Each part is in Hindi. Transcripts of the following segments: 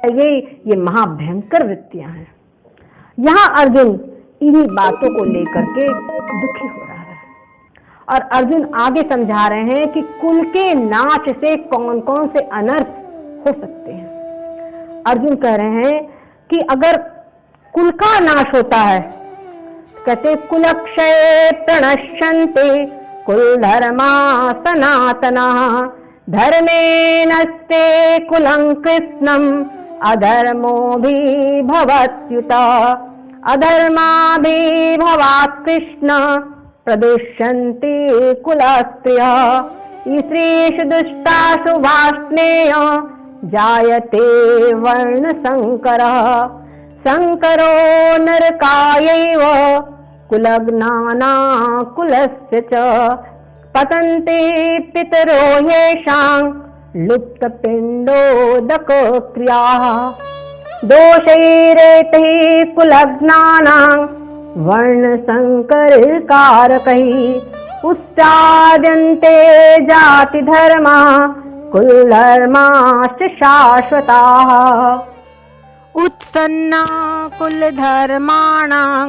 ये महाभयंकर वृत्तियां हैं। यहाँ अर्जुन इन्हीं बातों को लेकर के दुखी हो रहा है और अर्जुन आगे समझा रहे हैं कि कुल के नाश से कौन कौन से अनर्थ हो सकते हैं। अर्जुन कह रहे हैं कि अगर कुल का नाश होता है, कहते कुलक्षये प्रणश्यन्ते कुल धर्मा सनातना धर्मे नस्ते कुलं कृष्णम अधर्मो भी भवत्युत अधर्माभि भवात् कृष्ण प्रदुष्यन्ति कुलस्त्रियः स्त्रीषु दुष्टासु वार्ष्णेय जायते वर्णसंकरः संकरो नरकायैव कुलज्ञाना कुलस्य च पतन्ते पितरो येषां लुप्तपिण्डोदकक्रियाः दोषैरेतैः कुलज्ञानां वर्णसंकरकारकैः उत्साद्यन्ते जातिधर्मा कुलधर्माश्च शाश्वताः उत्सन्ना कुलधर्माणां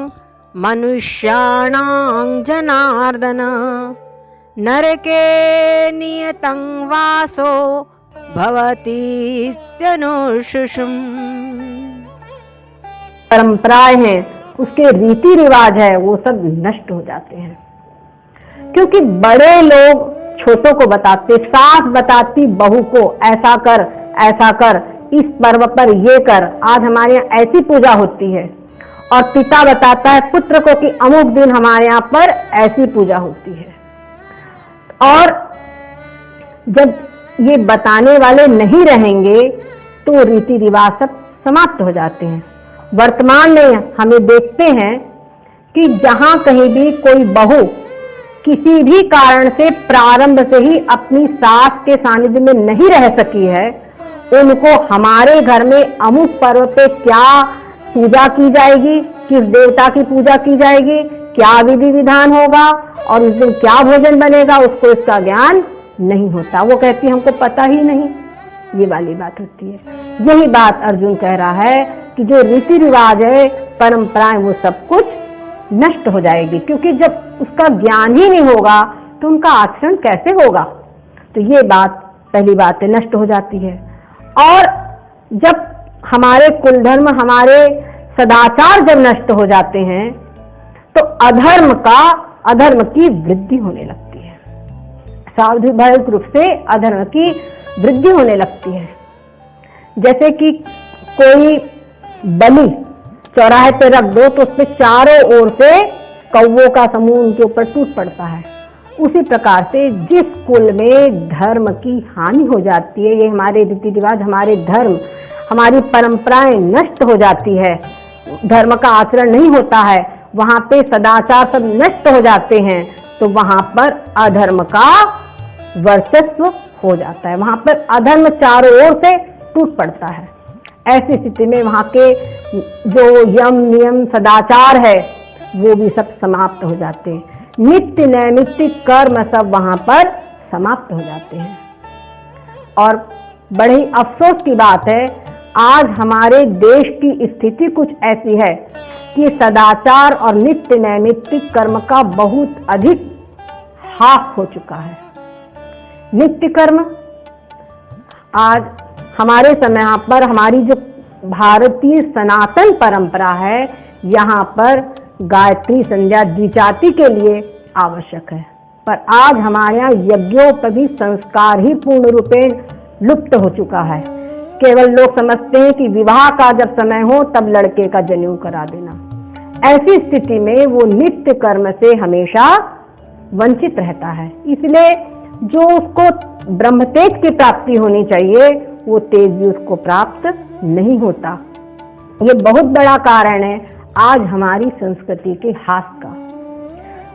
मनुष्याणां जनार्दन नरके नियतं वासो भवतीत्यनुशुषुम्। परंपराएं हैं, उसके रीति रिवाज है, वो सब नष्ट हो जाते हैं क्योंकि बड़े लोग छोटों को बताते, सास बताती बहू को ऐसा कर, इस पर्व पर ये कर, आज हमारे यहाँ ऐसी पूजा होती है, और पिता बताता है पुत्र को कि अमुक दिन हमारे यहाँ पर ऐसी पूजा होती है। और जब ये बताने वाले नहीं रहेंगे तो रीति रिवाज सब समाप्त हो जाते हैं। वर्तमान में हमें देखते हैं कि जहां कहीं भी कोई बहू किसी भी कारण से प्रारंभ से ही अपनी सास के सानिध्य में नहीं रह सकी है, उनको हमारे घर में अमुक पर्व पे क्या पूजा की जाएगी, किस देवता की पूजा की जाएगी, क्या विधि विधान होगा और उस दिन क्या भोजन बनेगा, उसको इसका ज्ञान नहीं होता। वो कहती हमको पता ही नहीं, ये वाली बात होती है। यही बात अर्जुन कह रहा है कि जो रीति रिवाज है, परंपराएं, वो सब कुछ नष्ट हो जाएगी क्योंकि जब उसका ज्ञान ही नहीं होगा तो उनका आचरण कैसे होगा। तो ये बात, पहली बात है, नष्ट हो जाती है। और जब हमारे कुलधर्म, हमारे सदाचार जब नष्ट हो जाते हैं तो अधर्म की वृद्धि होने लगती है, स्वाभाविक रूप से अधर्म की वृद्धि होने लगती है। जैसे कि कोई बलि चौराहे पे रख दो तो उसपे चारों ओर से कौवों का समूह उनके ऊपर टूट पड़ता है। उसी प्रकार से जिस कुल में धर्म की हानि हो जाती है, ये हमारे रीति रिवाज, हमारे धर्म, हमारी परंपराएं नष्ट हो जाती है, धर्म का आचरण नहीं होता है, वहां पे सदाचार सब नष्ट हो जाते हैं, तो वहां पर अधर्म का वर्चस्व हो जाता है, वहां पर अधर्म चारों ओर से टूट पड़ता है। ऐसी स्थिति में वहां के जो यम नियम सदाचार है वो भी सब समाप्त हो जाते हैं, नित्य नैमित्तिक कर्म सब वहां पर समाप्त हो जाते हैं। और बड़े ही अफसोस की बात है, आज हमारे देश की स्थिति कुछ ऐसी है कि सदाचार और नित्य नैमित्तिक कर्म का बहुत अधिक हास हो चुका है। नित्य कर्म आज हमारे समय पर, हमारी जो भारतीय सनातन परंपरा है, यहाँ पर गायत्री संध्या द्विजाति के लिए आवश्यक है, पर आज हमारे यहाँ यज्ञों पर भी संस्कार ही पूर्ण रूपेण लुप्त हो चुका है। केवल लोग समझते हैं कि विवाह का जब समय हो तब लड़के का जनेऊ करा देना। ऐसी स्थिति में वो नित्य कर्म से हमेशा वंचित रहता है, इसलिए जो उसको ब्रह्मतेज की प्राप्ति होनी चाहिए वो तेज भी उसको प्राप्त नहीं होता। ये बहुत बड़ा कारण है आज हमारी संस्कृति के ह्रास का।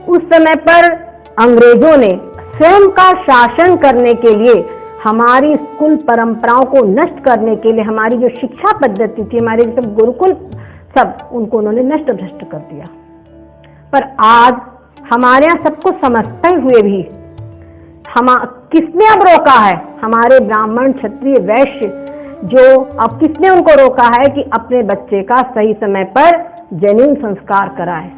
उस समय पर अंग्रेजों ने स्वयं का शासन करने के लिए, हमारी स्कूल परंपराओं को नष्ट करने के लिए, हमारी जो शिक्षा पद्धति थी, हमारे सब गुरुकुल सब, उनको उन्होंने नष्ट भ्रष्ट कर दिया। पर आज हमारे यहाँ सबको समझते हुए भी किसने अब रोका है? हमारे ब्राह्मण, क्षत्रिय, वैश्य जो अब किसने उनको रोका है कि अपने बच्चे का सही समय पर जनीन संस्कार कराए।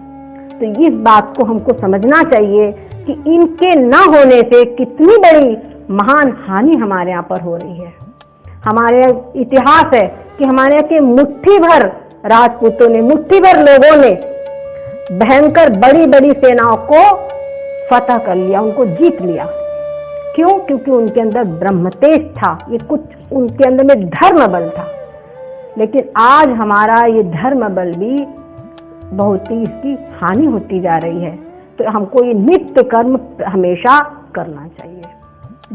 तो इस बात को हमको समझना चाहिए कि इनके न होने से कितनी बड़ी महान हानि हमारे यहाँ पर हो रही है। हमारे इतिहास है कि हमारे यहाँ के मुट्ठी भर राजपूतों ने, मुट्ठी भर लोगों ने भयंकर बड़ी बड़ी सेनाओं को फतह कर लिया, उनको जीत लिया। क्यों? क्योंकि उनके अंदर ब्रह्म तेज था, ये कुछ उनके अंदर में धर्म बल था। लेकिन आज हमारा ये धर्म बल भी बहुत ही इसकी हानि होती जा रही है। तो हमको ये नित्य कर्म हमेशा करना चाहिए।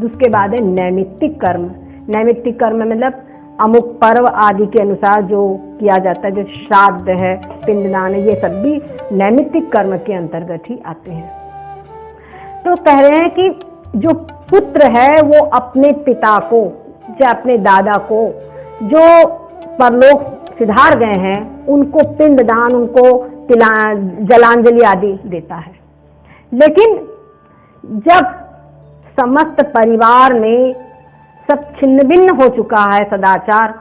उसके बाद है नैमित्तिक कर्म। नैमित्तिक कर्म मतलब अमुक पर्व आदि के अनुसार जो किया जाता है, जो श्राद्ध है, पिंडदान है, ये सब भी नैमित्तिक कर्म के अंतर्गत ही आते हैं। तो कह रहे हैं कि जो पुत्र है वो अपने पिता को या अपने दादा को जो परलोक सिधार गए हैं उनको पिंडदान, उनको जलांजलि आदि देता है। लेकिन जब समस्त परिवार में सब छिन्न भिन्न हो चुका है सदाचार,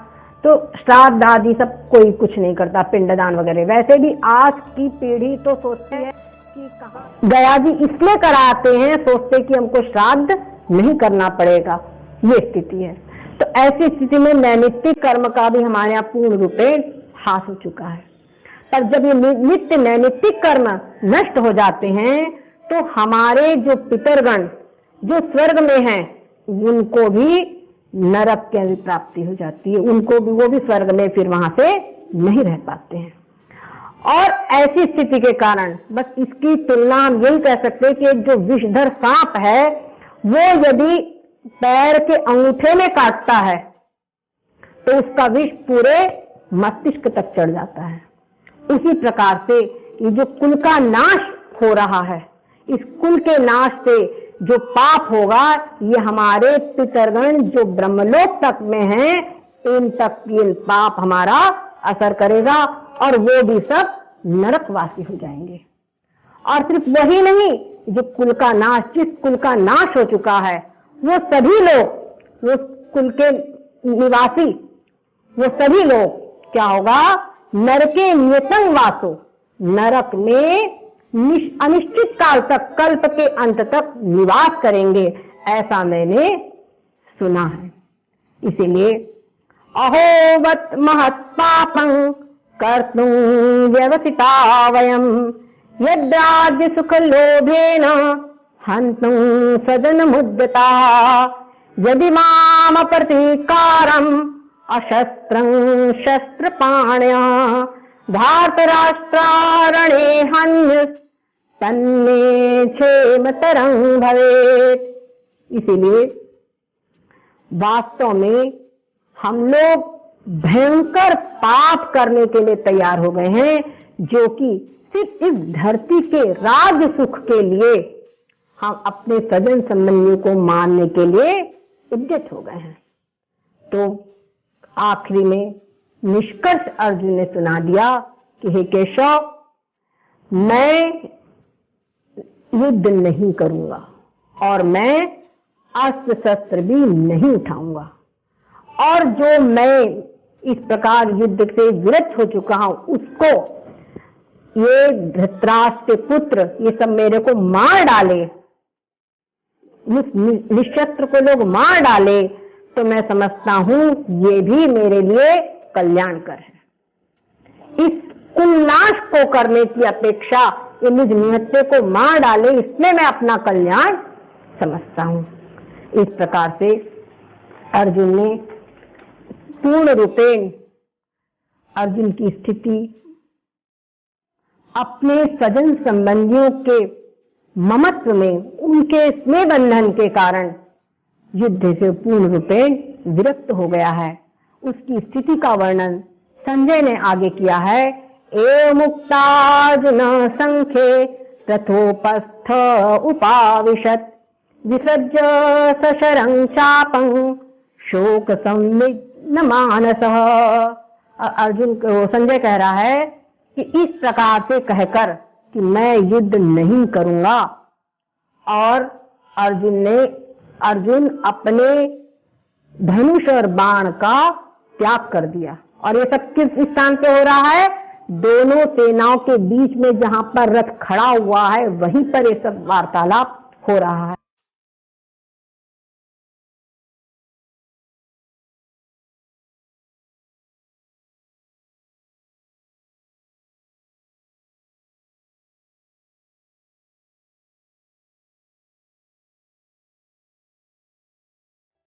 तो श्राद्ध आदि सब कोई कुछ नहीं करता, पिंडदान वगैरह। वैसे भी आज की पीढ़ी तो सोचती है कि कहाँ गया जी इसलिए कराते हैं, सोचते कि हमको श्राद्ध नहीं करना पड़ेगा, ये स्थिति है। तो ऐसी स्थिति में नैमित्तिक कर्म का भी हमारे यहाँ पूर्ण रूपे हास हो चुका है। पर जब ये नित्य नैमित्तिक कर्म नष्ट हो जाते हैं तो हमारे जो पितरगण जो स्वर्ग में हैं उनको भी नरक की प्राप्ति हो जाती है, उनको भी, वो भी स्वर्ग में फिर वहां से नहीं रह पाते हैं। और ऐसी स्थिति के कारण बस इसकी तुलना हम यही कह सकते हैं कि जो विषधर सांप है वो यदि पैर के अंगूठे में काटता है तो उसका विष पूरे मस्तिष्क तक चढ़ जाता है। उसी प्रकार से ये जो कुल का नाश हो रहा है, इस कुल के नाश से जो पाप होगा ये हमारे पितरगण जो ब्रह्मलोक तक में हैं इन तक ये पाप हमारा असर करेगा और वो भी सब नरकवासी हो जाएंगे। और सिर्फ वही नहीं, जो कुल का नाश, जिस कुल का नाश हो चुका है वो सभी लोग, वो कुल के निवासी, वो सभी लोग क्या होगा, नरके नियतं वासो, नरक में अनिश्चित काल तक, कल्प के अंत तक निवास करेंगे, ऐसा मैंने सुना है। इसीलिए अहोवत महत् पापं कर्तुं व्यवसिता वयं यद्राज्य सुख लोभेन हन्तुं सदनमुद्यता यदि माम प्रतीकारम् अशस्त्रं शस्त्रपाण्या धार्तराष्ट्रारणे हन्य तन्मे क्षेमतरं भवेत्। इसीलिए वास्तव में हम लोग भयंकर पाप करने के लिए तैयार हो गए हैं, जो कि सिर्फ इस धरती के राज्य सुख के लिए हम अपने सजन संबंधियों को मानने के लिए उद्यत हो गए हैं। तो आखिरी में निष्कर्ष अर्जुन ने सुना दिया कि हे केशव, मैं युद्ध नहीं करूंगा और मैं अस्त्र शस्त्र भी नहीं उठाऊंगा, और जो मैं इस प्रकार युद्ध से विरत हो चुका हूं उसको ये धृतराष्ट्र के पुत्र ये सब मेरे को मार डाले, निशस्त्र को लोग मार डाले, तो मैं समझता हूं ये भी मेरे लिए कल्याणकर है। इस कुलनाश को करने की अपेक्षा ये निज निहत्थे को मार डाले, इसमें मैं अपना कल्याण समझता हूं। इस प्रकार से अर्जुन ने पूर्ण रूपेण अर्जुन की स्थिति अपने सजन संबंधियों के ममत्व में, उनके स्नेह बंधन के कारण युद्ध से पूर्ण रूपेण विरक्त हो गया है। उसकी स्थिति का वर्णन संजय ने आगे किया है। एवं मुक्तार्जुन संख्ये रथोपस्थ उपाविशत् विसृज्य सशरं चापं शोक संविघ्न मानसः। अर्जुन को संजय कह रहा है कि इस प्रकार से कहकर कि मैं युद्ध नहीं करूंगा, और अर्जुन अपने धनुष और बाण का त्याग कर दिया। और ये सब किस स्थान पे हो रहा है? दोनों सेनाओं के बीच में जहां पर रथ खड़ा हुआ है वहीं पर ये सब वार्तालाप हो रहा है।